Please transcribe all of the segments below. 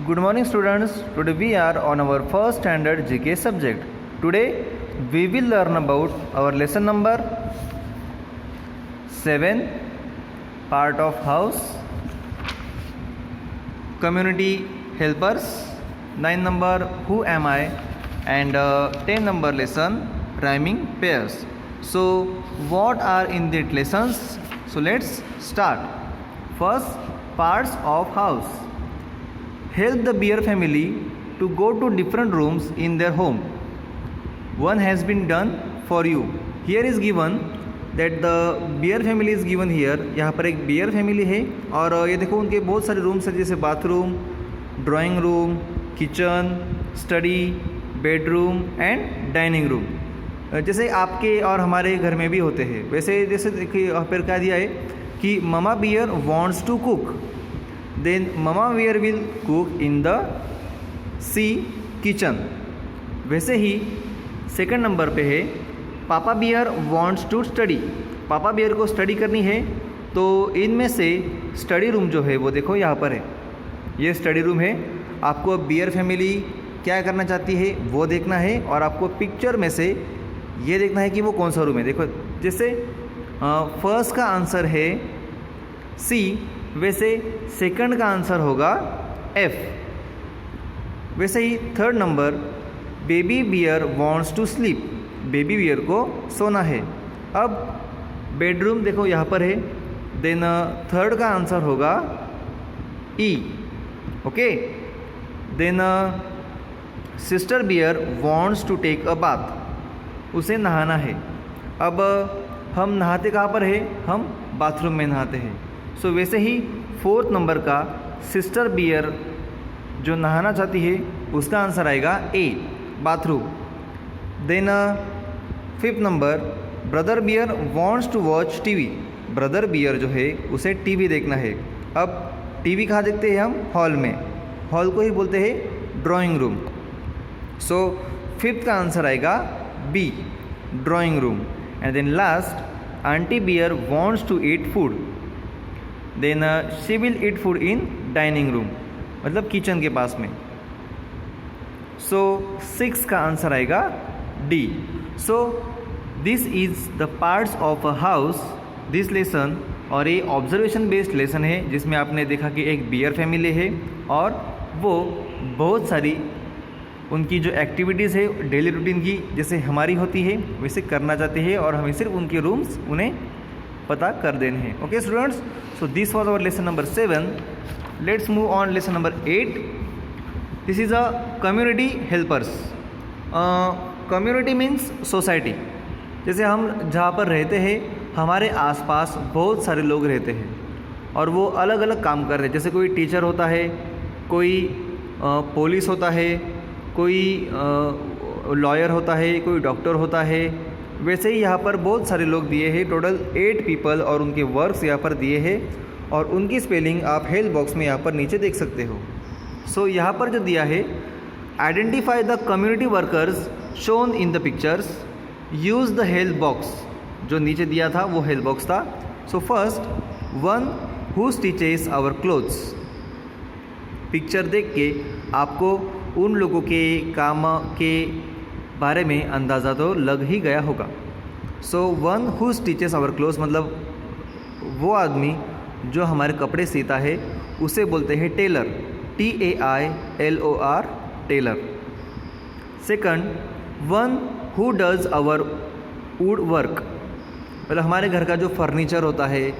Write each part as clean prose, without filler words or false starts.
Good morning students. Today we are on our first standard GK subject. Today we will learn about our lesson number 7, part of house, community helpers, 9 number who am I, and 10 number lesson rhyming pairs. So what are in these lessons? So let's start. First, parts of house. Help the bear family to go to different rooms in their home. One has been done for you. Here is given that the bear family is given here. यहाँ पर एक bear family है और ये देखो उनके बहुत सारे रूम्स हैं जैसे bathroom, drawing room, kitchen, study, bedroom and dining room, जैसे आपके और हमारे घर में भी होते हैं। वैसे जैसे देखिए यहाँ पर क्या दिया है कि mama bear wants to cook, then mama bear will cook in the see kitchen. वैसे ही सेकंड नंबर पे है papa bear wants to study, papa bear को स्टडी करनी है, तो इनमें से स्टडी रूम जो है वो देखो यहाँ पर है, ये स्टडी रूम है। आपको बियर फैमिली क्या करना चाहती है वो देखना है और आपको पिक्चर में से ये देखना है कि वो कौन सा रूम है। देखो जैसे फर्स्ट का आंसर है सी, वैसे सेकंड का आंसर होगा एफ। वैसे ही third number baby bear wants to sleep, baby bear को सोना है। अब बेडरूम देखो यहाँ पर है, देन थर्ड का आंसर होगा E, okay. Then sister bear wants to take a bath, उसे नहाना है। अब हम नहाते कहाँ पर है, हम बाथरूम में नहाते हैं। सो वैसे ही फोर्थ नंबर का सिस्टर बियर जो नहाना चाहती है उसका आंसर आएगा A, bathroom. Then fifth number brother bear wants to watch TV, brother bear जो है उसे टीवी देखना है। अब टीवी कहाँ देखते हैं हम, हॉल में, हॉल को ही बोलते हैं ड्राइंग रूम। सो फिफ्थ का आंसर आएगा b, drawing room. And then last aunty bear wants to eat food, then she will eat food in dining room, मतलब किचन के पास में। सो सिक्स का आंसर आएगा d. So this is the parts of a house, this lesson. और ये observation based lesson है जिसमें आपने देखा कि एक बियर फैमिली है और वो बहुत सारी उनकी जो एक्टिविटीज़ है डेली रूटीन की जैसे हमारी होती है वैसे करना चाहते हैं और हमें सिर्फ उनके रूम्स उन्हें पता कर देने हैं। Okay students, so this was our lesson number 7। Let's move on lesson number 8। This is a community helpers. Community means society. जैसे हम जहाँ पर रहते हैं हमारे आसपास बहुत सारे लोग रहते हैं और वो अलग अलग काम कर रहे हैं। जैसे कोई टीचर होता है, कोई पुलिस होता है, कोई लॉयर होता है, कोई डॉक्टर होता है। वैसे ही यहाँ पर बहुत सारे लोग दिए हैं, टोटल 8 पीपल और उनके वर्क्स यहाँ पर दिए हैं और उनकी स्पेलिंग आप हेल्प बॉक्स में यहाँ पर नीचे देख सकते हो। सो यहाँ पर जो दिया है identify the community workers shown in the pictures, use the help box, जो नीचे दिया था वो हेल्प बॉक्स था। So first one who stitches our clothes, picture देख के आपको उन लोगों के काम के बारे में अंदाज़ा तो लग ही गया होगा। So one who stitches our clothes मतलब वो आदमी जो हमारे कपड़े सीता है उसे बोलते हैं tailor, TAILOR, tailor. Second one who does our wood work, मतलब हमारे घर का जो फर्नीचर होता है,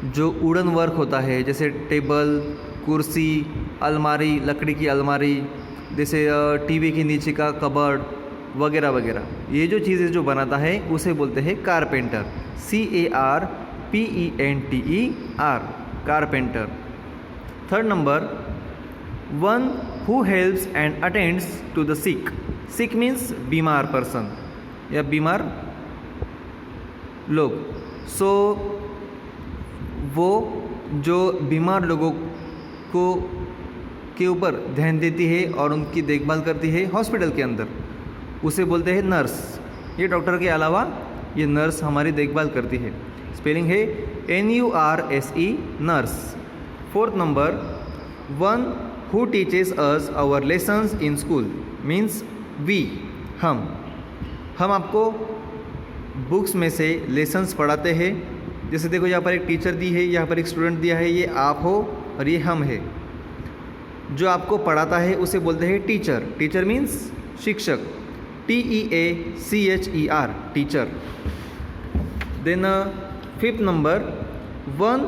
जो वुडन वर्क होता है, जैसे टेबल, कुर्सी, अलमारी, लकड़ी की अलमारी, जैसे टीवी के नीचे का कबर्ड वगैरह वगैरह, ये जो चीज़ें जो बनाता है उसे बोलते हैं carpenter, CARPENTER, carpenter. Third number one who helps and attends to the sick, sick means बीमार पर्सन या बीमार लोग। सो वो जो बीमार लोगों को के ऊपर ध्यान देती है और उनकी देखभाल करती है हॉस्पिटल के अंदर, उसे बोलते हैं नर्स। ये डॉक्टर के अलावा ये नर्स हमारी देखभाल करती है। स्पेलिंग है NURSE, nurse. Fourth number one who teaches us our lessons in school means we, हम आपको बुक्स में से लेसन्स पढ़ाते हैं। जैसे देखो यहाँ पर एक टीचर दी है, यहाँ पर एक स्टूडेंट दिया है, ये आप हो और ये हम है। जो आपको पढ़ाता है उसे बोलते हैं टीचर। टीचर मीन्स शिक्षक, TEACHER, teacher. Then 5th number, one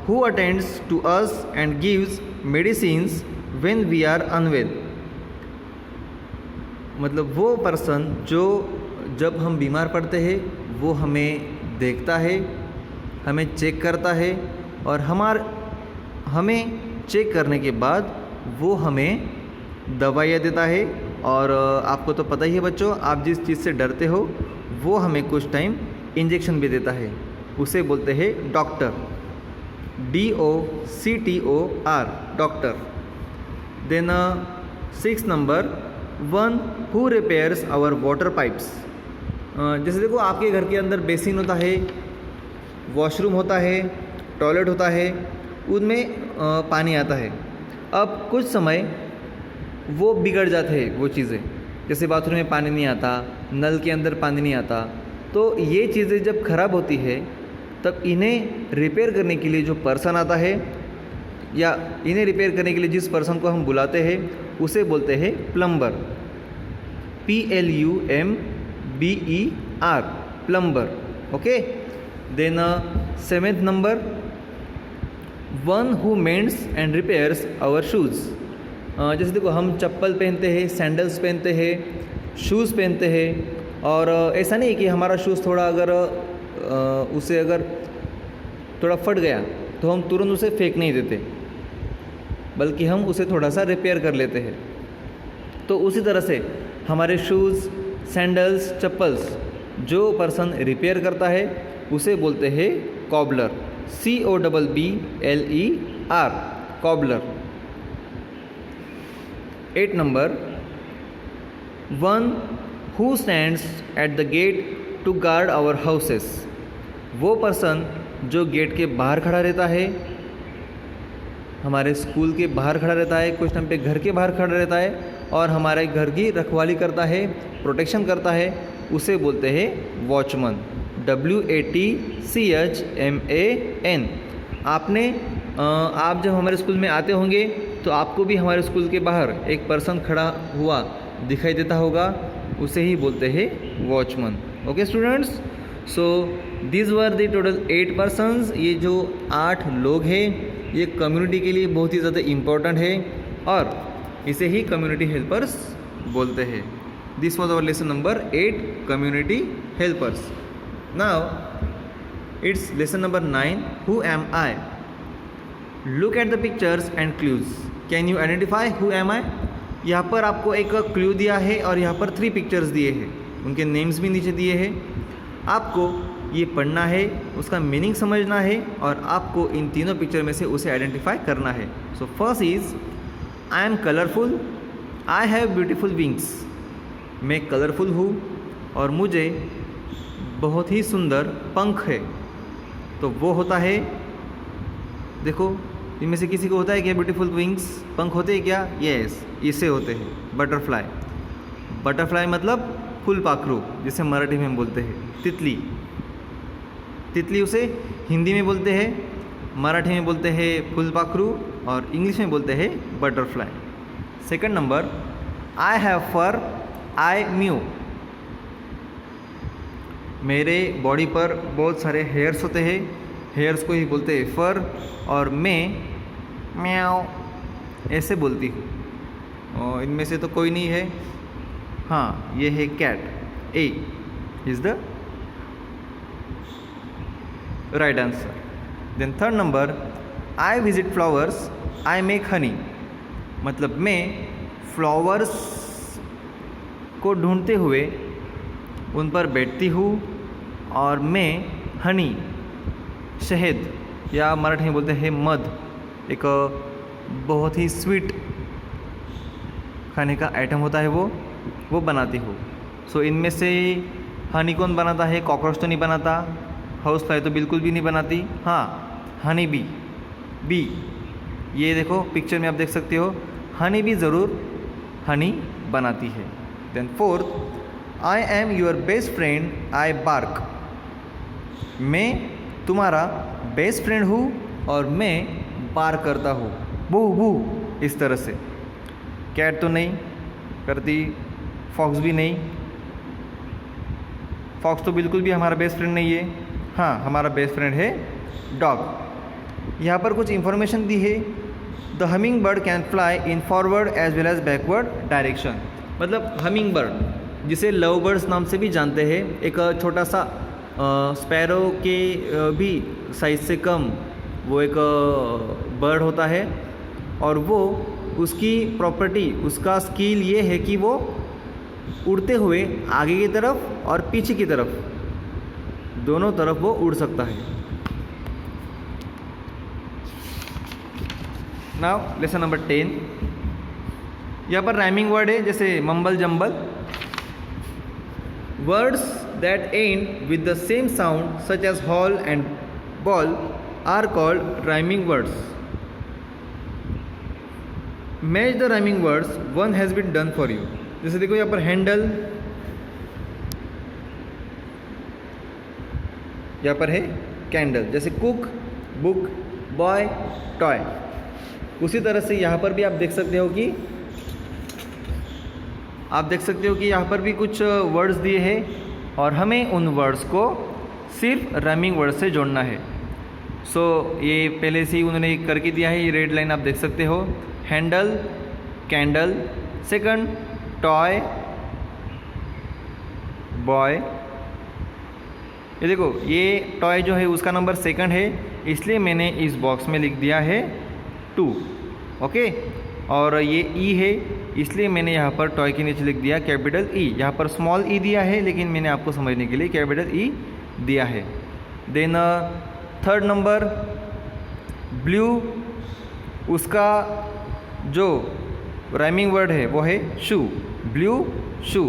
who attends to us and gives medicines when we are unwell. मतलब वो पर्सन जो जब हम बीमार पड़ते हैं वो हमें देखता है, हमें चेक करता है और हमें चेक करने के बाद वो हमें दवाइयाँ देता है। और आपको तो पता ही है बच्चों, आप जिस चीज़ से डरते हो वो हमें कुछ टाइम इंजेक्शन भी देता है, उसे बोलते हैं doctor, DOCTOR, doctor. Then 6th number, one who repairs our water pipes. जैसे देखो आपके घर के अंदर बेसिन होता है, वॉशरूम होता है, टॉयलेट होता है, उनमें पानी आता है। अब कुछ समय वो बिगड़ जाते हैं वो चीज़ें, जैसे बाथरूम में पानी नहीं आता, नल के अंदर पानी नहीं आता। तो ये चीज़ें जब ख़राब होती है तब इन्हें रिपेयर करने के लिए जो पर्सन आता है या इन्हें रिपेयर करने के लिए जिस पर्सन को हम बुलाते हैं उसे बोलते हैं plumber, PLUMBER, plumber. Okay. Then 7th number, one who mends and repairs our shoes. जैसे देखो हम चप्पल पहनते हैं, सैंडल्स पहनते हैं, शूज़ पहनते हैं, और ऐसा नहीं कि हमारा शूज़ थोड़ा अगर उसे अगर थोड़ा फट गया तो हम तुरंत उसे फेंक नहीं देते, बल्कि हम उसे थोड़ा सा रिपेयर कर लेते हैं। तो उसी तरह से हमारे शूज़, सैंडल्स, चप्पल्स जो पर्सन रिपेयर करता है उसे बोलते हैं cobbler, COBBLER, cobbler. 8 number, one who stands at the gate to guard our houses. वो पर्सन जो गेट के बाहर खड़ा रहता है, हमारे स्कूल के बाहर खड़ा रहता है, कुछ टाइम पे घर के बाहर खड़ा रहता है और हमारे घर की रखवाली करता है, प्रोटेक्शन करता है, उसे बोलते हैं वॉचमैन, WATCHMAN। आप जब हमारे स्कूल में आते होंगे तो आपको भी हमारे स्कूल के बाहर एक पर्सन खड़ा हुआ दिखाई देता होगा, उसे ही बोलते हैं watchman. Okay students, so this were the total 8 persons. ये जो 8 लोग हैं ये कम्युनिटी के लिए बहुत ही ज़्यादा इम्पोर्टेंट है और इसे ही कम्युनिटी हेल्पर्स बोलते हैं। This was our lesson number 8, community helpers. Now it's lesson number 9, who am I. Look at the pictures and clues, can you identify who am I. यहाँ पर आपको एक क्लू दिया है और यहाँ पर 3 पिक्चर्स दिए हैं, उनके नेम्स भी नीचे दिए हैं। आपको ये पढ़ना है, उसका मीनिंग समझना है और आपको इन तीनों पिक्चर में से उसे आइडेंटिफाई करना है। So first is I am colourful, I have beautiful wings. मैं कलरफुल हूँ और मुझे बहुत ही सुंदर पंख है। तो वो होता है, देखो इनमें से किसी को होता है क्या ब्यूटीफुल विंग्स, पंख होते हैं क्या? यस, इसे होते हैं बटरफ्लाई। बटरफ्लाई मतलब फूलपाखरू, जिसे मराठी में बोलते हैं तितली। तितली उसे हिंदी में बोलते हैं, मराठी में बोलते हैं फूलपाखरू और इंग्लिश में बोलते हैं butterfly. Second number, I have fur, I mew. मेरे बॉडी पर बहुत सारे हेयर्स होते हैं, हेयर्स को ही बोलते हैं फर, और मैं म्याऊ ऐसे बोलती हूँ। और इनमें से तो कोई नहीं है, हाँ ये है cat, a is the right answer. Then third number, I visit flowers, I make honey. मतलब मैं फ्लावर्स को ढूंढते हुए उन पर बैठती हूँ और मैं हनी, शहद या मराठी में बोलते हैं मध, एक बहुत ही स्वीट खाने का आइटम होता है वो बनाती हूँ। सो इनमें से हनी कौन बनाता है? कॉकरोच तो नहीं बनाता, हाउस फ्लाई तो बिल्कुल भी नहीं बनाती, हाँ हनी बी। ये देखो पिक्चर में आप देख सकते हो, हनी भी ज़रूर हनी बनाती है। Then fourth, I am your best friend I bark. मैं तुम्हारा बेस्ट फ्रेंड हूँ और मैं बार्क करता हूँ, बू बू इस तरह से। कैट तो नहीं करती, फॉक्स भी नहीं, फॉक्स तो बिल्कुल भी हमारा बेस्ट फ्रेंड नहीं है। हाँ, हमारा बेस्ट फ्रेंड है डॉग। यहाँ पर कुछ इन्फॉर्मेशन दी है। The humming bird can fly in forward as well as backward direction. मतलब हमिंग बर्ड, जिसे लव बर्ड्स नाम से भी जानते हैं, एक छोटा सा स्पैरो के भी साइज से कम वो एक बर्ड होता है, और वो उसकी प्रॉपर्टी, उसका स्किल ये है कि वो उड़ते हुए आगे की तरफ और पीछे की तरफ, दोनों तरफ वो उड़ सकता है। Now lesson number 10। यहाँ पर राइमिंग वर्ड है, जैसे mumble jumble. Words that end with the same sound such as hall and ball are called rhyming words. Match the rhyming words, one has been done for you. जैसे देखो यहाँ पर handle, यहाँ पर है candle. जैसे कुक, बुक, बॉय, टॉय। उसी तरह से यहाँ पर भी आप देख सकते हो कि यहाँ पर भी कुछ वर्ड्स दिए हैं और हमें उन वर्ड्स को सिर्फ राइमिंग वर्ड से जोड़ना है। सो ये पहले से ही उन्होंने करके दिया है, ये रेड लाइन आप देख सकते हो। Handle, candle, second toy, boy. ये देखो, ये टॉय जो है उसका नंबर सेकंड है, इसलिए मैंने इस बॉक्स में लिख दिया है 2। ओके, और ये ई है, इसलिए मैंने यहाँ पर टॉय के नीचे लिख दिया कैपिटल ई। यहाँ पर स्मॉल ई दिया है, लेकिन मैंने आपको समझने के लिए कैपिटल ई दिया है। देन थर्ड नंबर ब्लू, उसका जो राइमिंग वर्ड है वो है शू। ब्लू शू।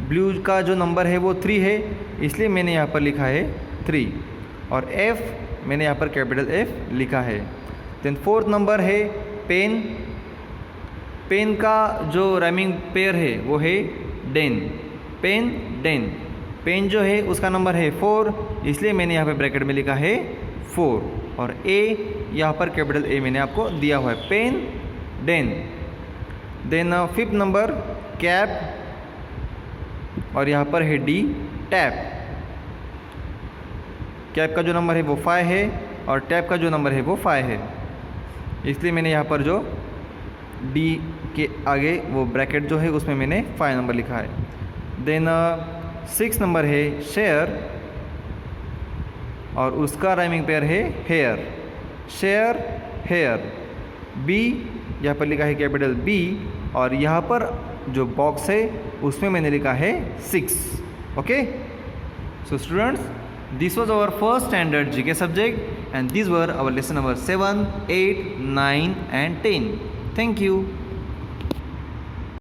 ब्लू का जो नंबर है वो 3 है, इसलिए मैंने यहाँ पर लिखा है 3। और एफ, मैंने यहाँ पर कैपिटल एफ लिखा है। देन फोर्थ नंबर है पेन। पेन का जो राइमिंग पेयर है वो है डेन। Pen, Dane. पेन जो है उसका नंबर है 4, इसलिए मैंने यहाँ पे ब्रैकेट में लिखा है 4। और ए, यहाँ पर कैपिटल ए मैंने आपको दिया हुआ है, pen, den. Then fifth number cap, और यहाँ पर है डी, टैप। कैप का जो नंबर है वो 5 है और टैप का जो नंबर है वो 5 है, इसलिए मैंने यहाँ पर जो डी के आगे वो ब्रैकेट जो है उसमें मैंने 5 नंबर लिखा है। देन 6 नंबर है शेयर, और उसका राइमिंग पेयर है हेयर। Share, hair. बी, यहाँ पर लिखा है कैपिटल बी, और यहाँ पर जो बॉक्स है उसमें मैंने लिखा है 6। Okay, so students, this was our first standard GK subject, and these were our lesson number 7, 8, 9 and 10. Thank you.